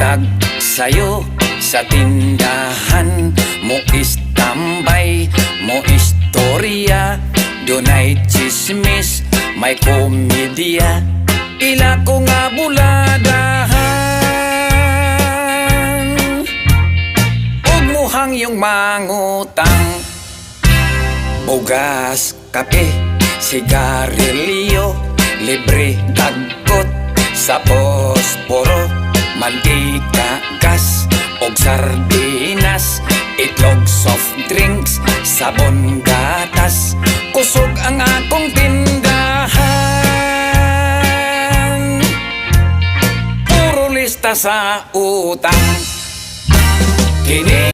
Tag sayo sa tindahan mo istambay, mo istorya, dunay chismis, may komedya, ila ko nga buladahan. Ug muhang yung mangutang, bugas, kape, sigarilyo, libre dagkot sa posporo, mantika, gas, og sardinas, itlog, soft drinks, sabon, gatas, kusog ang akong tindahan. Puro lista sa utang, kini